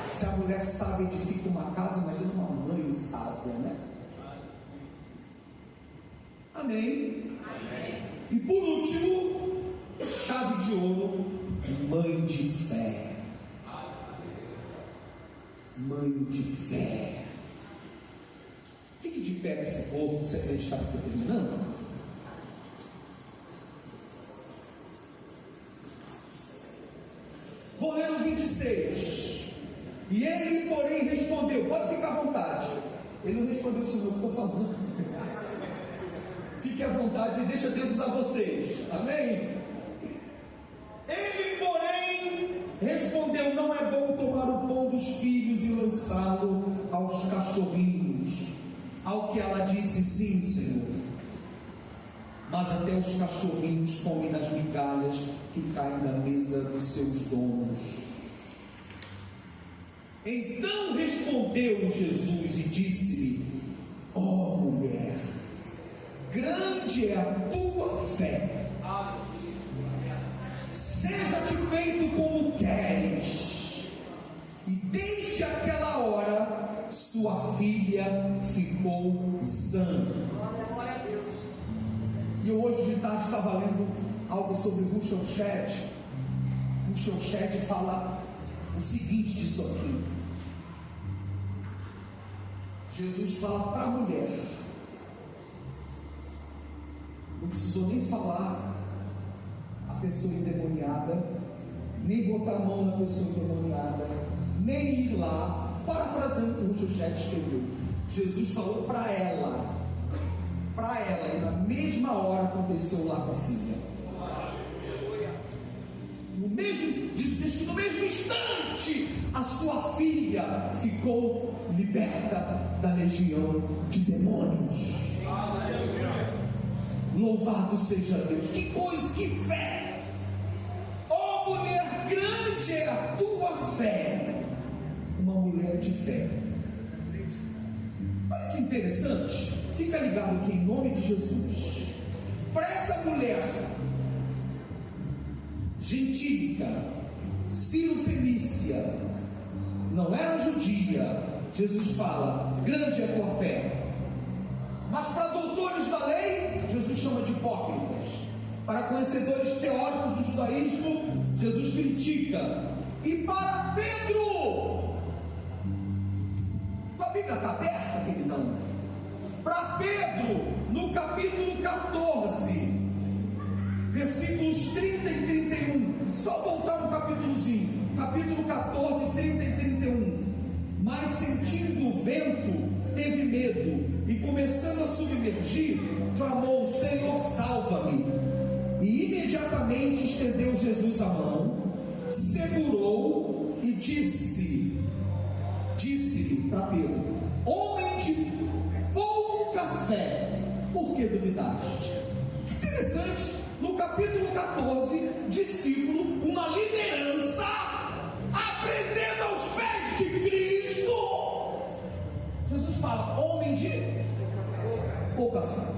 Se a mulher sábia edifica uma casa, imagina uma mãe sábia, né? Amém. E por último, chave de ouro, mãe de fé. Mãe de fé. Fique de pé, por favor. Você acredita que eu estou terminando? Vou ler o 26. E ele, porém, respondeu. Pode ficar à vontade. Ele não respondeu o Senhor que eu estou falando. Fique à vontade e deixa Deus usar vocês. Amém? Ele, porém, respondeu: não é bom tomar o pão dos filhos e lançá-lo aos cachorrinhos. Ao que ela disse: sim, Senhor. Mas até os cachorrinhos comem das migalhas que caem da mesa dos seus donos. Então respondeu Jesus e disse-lhe: ó mulher, grande é a tua fé, seja-te feito como queres. E desde aquela hora sua filha ficou sã. E eu hoje de tarde estava lendo algo sobre Russell Shedd. Russell Shedd fala o seguinte disso aqui. Jesus fala para a mulher, não precisou nem falar a pessoa endemoniada, nem botar a mão na pessoa endemoniada, nem ir lá, parafraseando o que o Russell Shedd escreveu. Jesus falou para ela, e na mesma hora aconteceu lá com a filha. Diz que no mesmo instante a sua filha ficou liberta da legião de demônios. Louvado seja Deus. Que coisa, que fé! Oh mulher, grande é a tua fé. Uma mulher de fé. Olha que interessante. Fica ligado aqui em nome de Jesus. Para essa mulher gentílica, Ciro-fenícia, não era judia, Jesus fala: grande é a tua fé. Mas para doutores da Para conhecedores teóricos do judaísmo, Jesus critica. E para Pedro, a Bíblia está aberta, queridão? Para Pedro, no capítulo 14, versículos 30 e 31, só voltar um capítulozinho, capítulo 14, 30 e 31. Mas sentindo o vento, teve medo, e começando a submergir, clamou: Senhor, salva-me. E imediatamente estendeu Jesus a mão, segurou e disse-lhe para Pedro: homem de pouca fé, por que duvidaste? Interessante, no capítulo 14, discípulo, uma liderança, aprendendo aos pés de Cristo. Jesus fala: homem de pouca fé.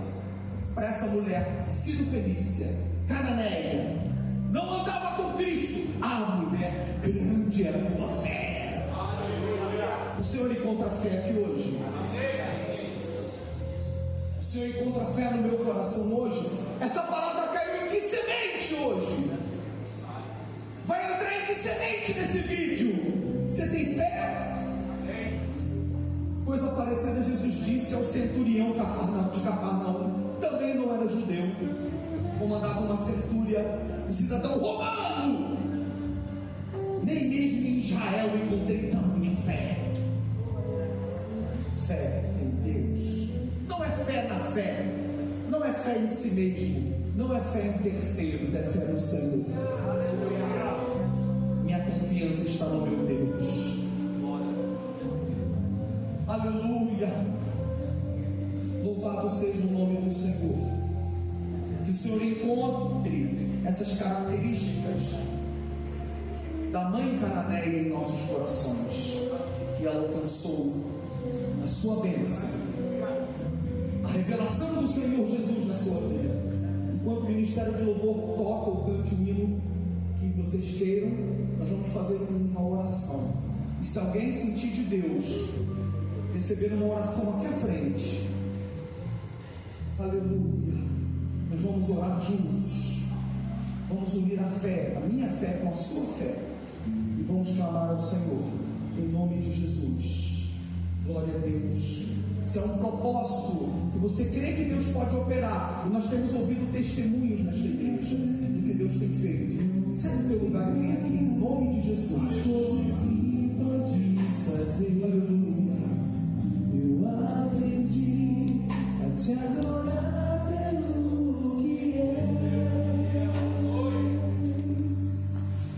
Para essa mulher Ciro-fenícia, cananeia, não andava com Cristo. Mulher, grande é a tua fé. O Senhor encontra fé aqui hoje? O Senhor encontra fé no meu coração hoje? Essa palavra caiu em que semente hoje? Vai entrar em que semente nesse vídeo? Você tem fé? Coisa parecida Jesus disse ao centurião de Cafarnaum, também não era judeu, comandava uma centúria, um cidadão romano. Nem mesmo em Israel encontrei tamanha fé. Fé em Deus. Não é fé na fé, não é fé em si mesmo, não é fé em terceiros, é fé no Senhor. Minha confiança está no meu Deus. Aleluia. Louvado seja o nome do Senhor. Que o Senhor encontre essas características da mãe cananeia em nossos corações. E ela alcançou a sua bênção, a revelação do Senhor Jesus na sua vida. Enquanto o Ministério de Louvor toca ou cante o hino que vocês queiram, nós vamos fazer uma oração. E se alguém sentir de Deus receber uma oração aqui à frente, aleluia, nós vamos orar juntos. Vamos unir a fé, a minha fé com a sua fé, e vamos clamar ao Senhor em nome de Jesus. Glória a Deus. Se é um propósito que você crê que Deus pode operar, e nós temos ouvido testemunhos nesta igreja do que Deus tem feito, sai do teu lugar e vem aqui em nome de Jesus. As coisas que podes fazer, aleluia, eu aprendi a te adorar pelo que és.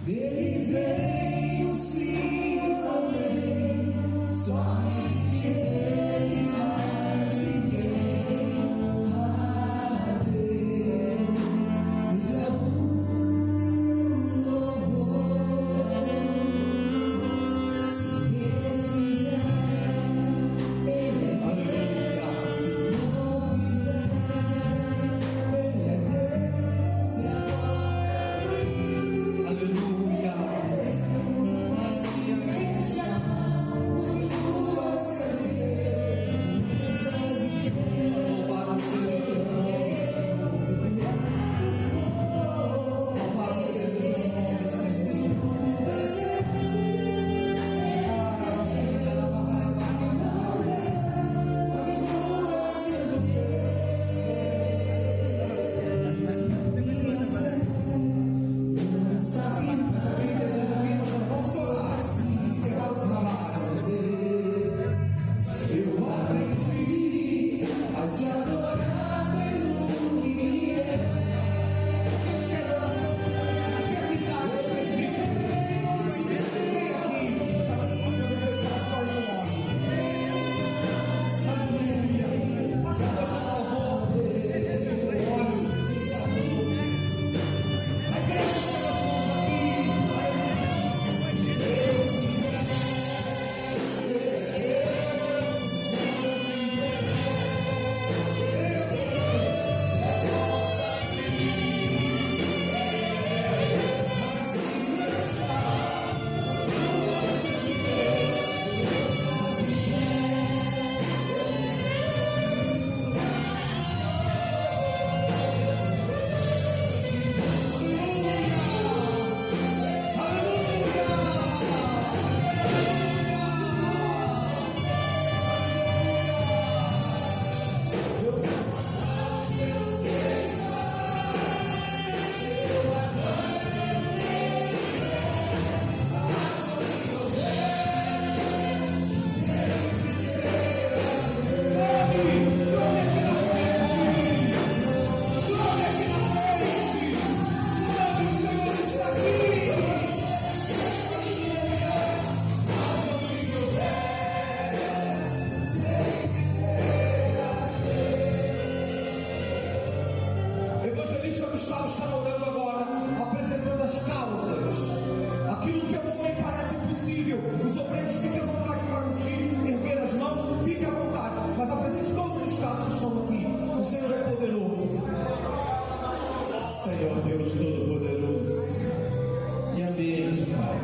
Dele veio, sim, o amém, somente Ele, mais ninguém. A Deus seja o louvor. Se Deus fizer, Ele é Deus. Se não fizer, Ele é Deus. Se a porta aleluia, mas se fecha os tuas certezas, louvado seja teu nome, louvado seja teu nome, Senhor. Está vindo, mas alguém deseja vir, nós vamos orar e encerrar os relações. Eu aprendi a te adorar pelo que é. Deus quer adoração, enfermidade específica. Vem aqui, os corações do homem. Aleluia. Mas agora, por favor, feche os olhos. A igreja está nas mãos aqui. Deus Todo-Poderoso, que ambiente, Pai.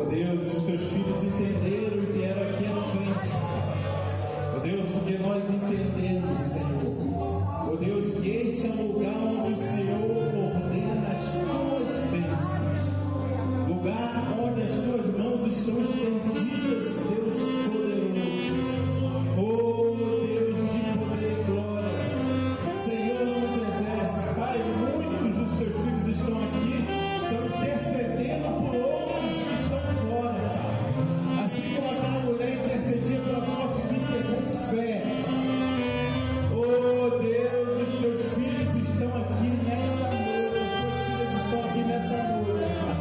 Ó Deus, os teus filhos entenderam e vieram aqui à frente. Ó Deus, porque nós entendemos, Senhor. Ó Deus, que este é o lugar onde o Senhor ordena as tuas bênçãos. Lugar onde as tuas mãos estão estendidas, Deus poderoso. Oh Deus de poder e glória, Senhor dos exércitos, Pai, muitos dos teus filhos estão aqui, estão intercedendo por outros que estão fora, Pai. Assim como aquela mulher intercedia pela sua filha com fé. Oh Deus, os teus filhos estão aqui nesta noite, as tuas filhas estão aqui nessa noite, Pai.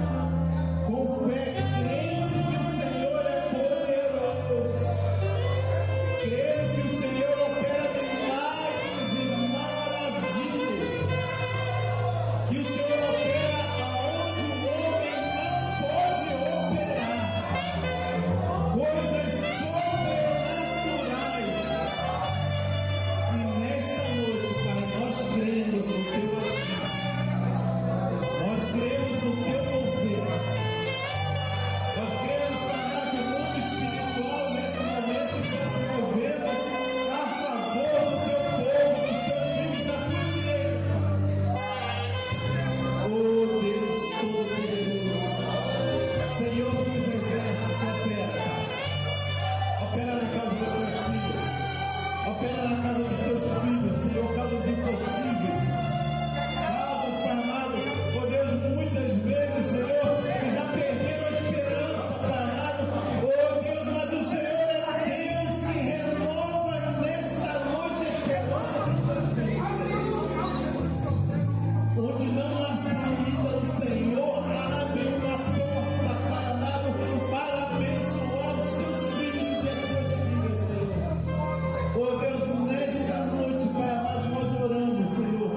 Com fé, crendo que o Senhor é poderoso, crendo que o Senhor opera milagres e maravilhas, que o Senhor opera aonde o homem não pode operar, coisas sobrenaturais. E nesta noite, Pai, nós cremos no teu agir, nós cremos no teu mover, nós cremos, Pai, que o mundo espiritual nesse momento está se movendo a favor do teu povo, dos teus filhos, da tua igreja. Oh Deus Todo-Poderoso, Senhor dos exércitos, opera, Pai. Opera na casa das tuas filhas, opera na casa dos teus filhos, Senhor, causas impossíveis, causas, Pai amado, oh Deus, muitas vezes, Senhor, que já perderam a esperança, Pai amado, oh Deus, mas o Senhor é Deus que renova nesta noite a esperança dos teus filhos, Senhor. Onde não há saída, o Senhor abre uma porta, Pai amado, para abençoar os teus filhos e as tuas filhas, Senhor. Oh Deus, nesta noite, Pai amado, nós oramos, Senhor.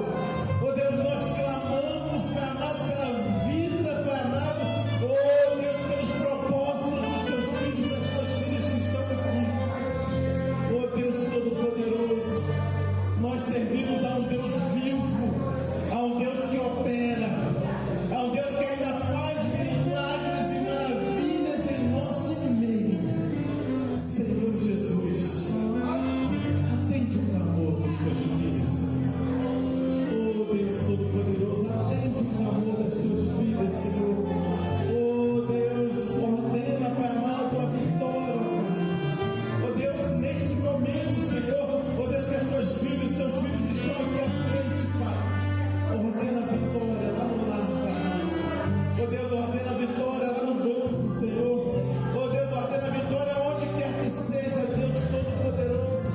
Oh Deus, nós clamamos, Pai amado, pela vida, Pai amado. Oh Deus, pelos propósitos dos teus filhos e das tuas filhas que estão aqui. Oh Deus Todo-Poderoso, nós servimos a um Deus vivo, a um Deus que opera, a um Deus que ainda faz milagres e maravilhas em nosso meio. Senhor Jesus, atende o clamor dos teus filhos, Senhor. Oh Deus Todo-Poderoso, atende o clamor das tuas filhas, Senhor. Oh Deus, ordena, Pai amado, a vitória, Pai. Oh Deus, neste momento, Senhor, oh Deus, que as tuas filhas, os teus filhos estão aqui à frente, Pai. Ordena a vitória lá no lar, Pai. Oh Deus, ordena a vitória lá no banco, Senhor. Oh Deus, ordena a vitória onde quer que seja, Deus Todo-Poderoso.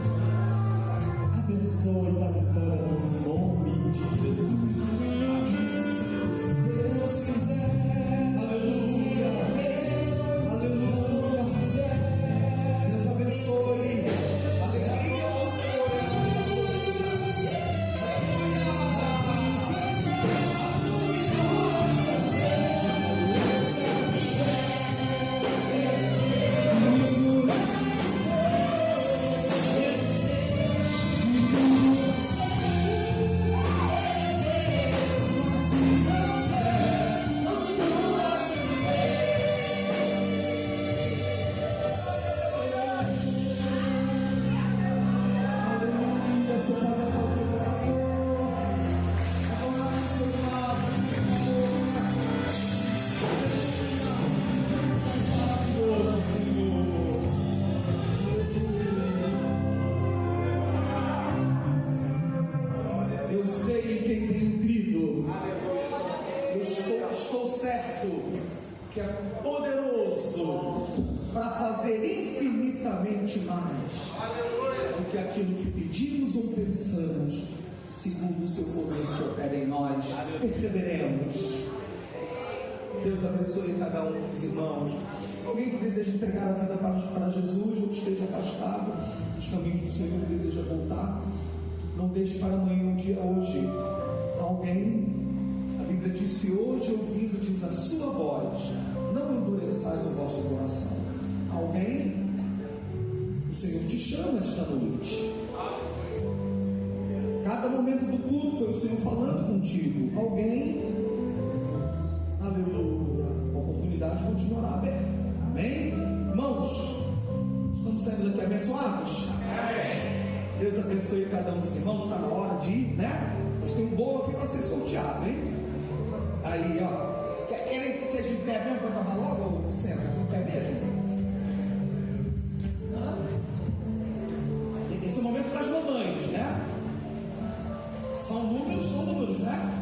Abençoa e dá vitória no nome de Jesus. Amém, Senhor. Se Deus quiser, aleluia, aleluia. Deus abençoe. Alegria ao Senhor. Eu sei em quem tenho crido. Eu estou certo que é poderoso para fazer infinitamente mais do que aquilo que pedimos ou pensamos, segundo o seu poder que opera em nós. Perceberemos. Deus abençoe cada um dos irmãos. Alguém que deseja entregar a vida para Jesus ou que esteja afastado dos caminhos do Senhor e deseja voltar, não deixe para amanhã um dia hoje. Alguém, a Bíblia diz: se hoje ouvides a sua voz, não endureçais o vosso coração. Alguém, o Senhor te chama esta noite. Cada cada momento do culto foi o Senhor falando contigo. Alguém, aleluia, a oportunidade continuará aberta. Amém? Irmãos, estamos saindo daqui abençoados? Amém. Deus abençoe cada um dos irmãos. Está na hora de ir, né? Mas tem um bolo aqui para ser sorteado, hein? Aí, ó. Querem que seja em pé mesmo para acabar logo ou senta? Em pé mesmo? Esse momento das mamães, né? São números, né?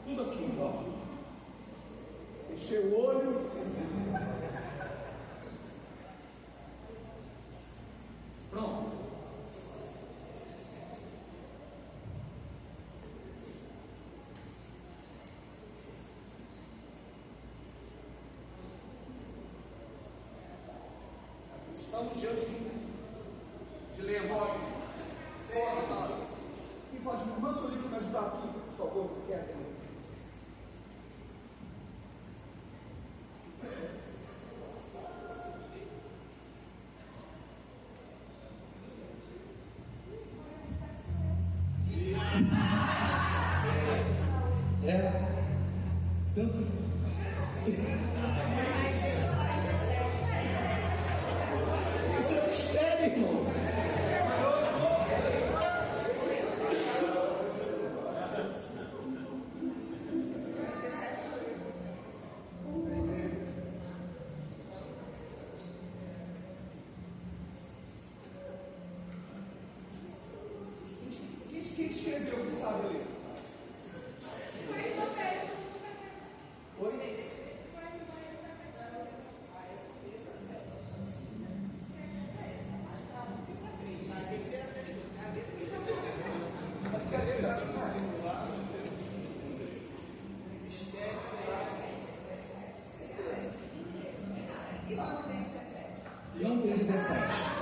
Tudo aqui, ó. Fechei o olho. Pronto. Estamos diante de Leandro. Quem pode, irmã Solita, me ajudar aqui, por favor, porque é tanto. Isso é mistério, irmão. Quem escreveu, que sabe ler? Não tem 17.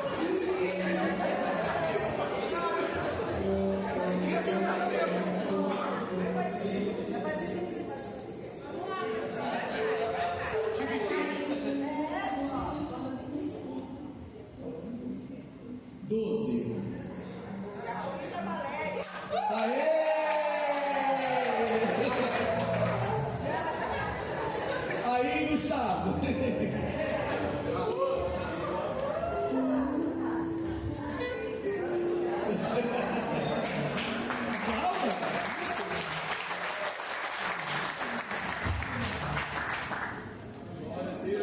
Aí, Gustavo.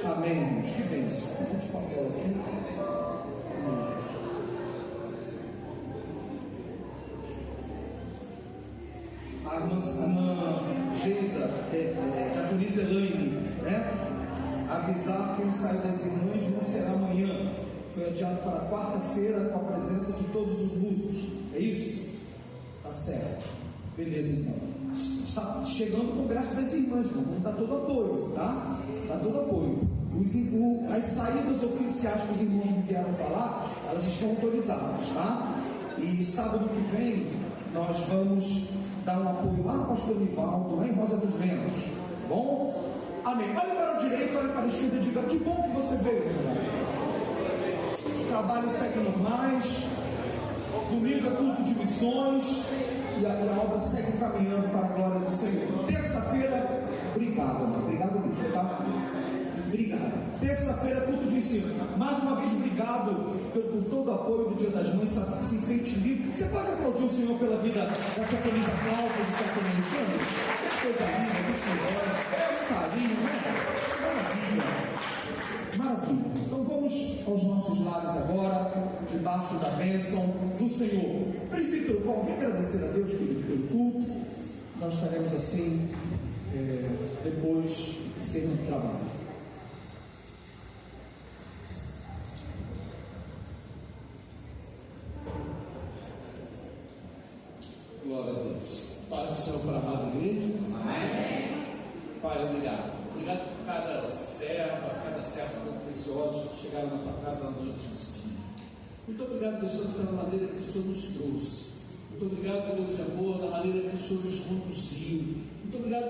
Amém. Que bênção. Vamos para fora aqui. A irmã Geisa, diaconisa Elaine, né? Avisar que o ensaio das irmãs não será amanhã. Foi adiado para quarta-feira com a presença de todos os músicos. É isso? Tá certo. Beleza, então. Está chegando o congresso das irmãs, então. Vamos dar todo apoio, tá? Dá todo apoio. As saídas oficiais que os irmãos me vieram falar, elas estão autorizadas, tá? E sábado que vem, nós vamos dar um apoio lá no pastor Nivaldo, lá em Rosa dos Ventos. Bom? Amém. Olhe para o direito, olhe para a esquerda e diga: que bom que você veio, meu irmão. Os trabalhos seguem normais. Domingo é culto de missões. E a obra segue caminhando para a glória do Senhor. Terça-feira, obrigado, irmão. Obrigado mesmo, tá? Obrigado. Terça-feira, culto de ensino. Mais uma vez, obrigado por todo o apoio do Dia das Mães, esse enfeite lindo. Você pode aplaudir o Senhor pela vida da diaconisa Cláudia, do diaconisa Alexandre? Que coisa linda, que coisa. Que carinho, né? Maravilha. Maravilha. Então vamos aos nossos lares agora, debaixo da bênção do Senhor. Presbítero Paulo, vem agradecer a Deus pelo culto. Nós estaremos assim, depois de ser um trabalho. Glória a Deus. Pai do Senhor para a amada igreja. Amém. Pai, obrigado. Obrigado por cada serva tão preciosa que chegaram na tua casa na noite desse dia. Muito obrigado, Deus Santo, pela maneira que o Senhor nos trouxe. Muito obrigado, Deus de amor, da maneira que o Senhor nos conduziu. Muito obrigado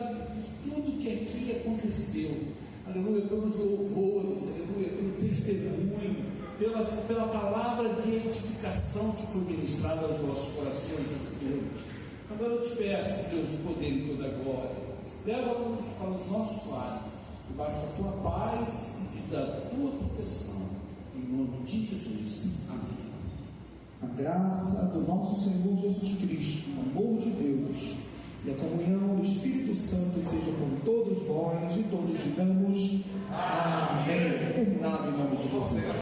por tudo que aqui aconteceu. Aleluia, pelos louvores, aleluia, pelo testemunho, pela palavra de edificação que foi ministrada aos nossos corações nesse Deus. Agora eu te peço, Deus de poder e toda glória, leva-nos para os nossos lares, debaixo da tua paz e da tua proteção, em nome de Jesus. Amém. A graça do nosso Senhor Jesus Cristo, o amor de Deus e a comunhão do Espírito Santo seja com todos nós e todos digamos amém. Terminado em nome de Jesus.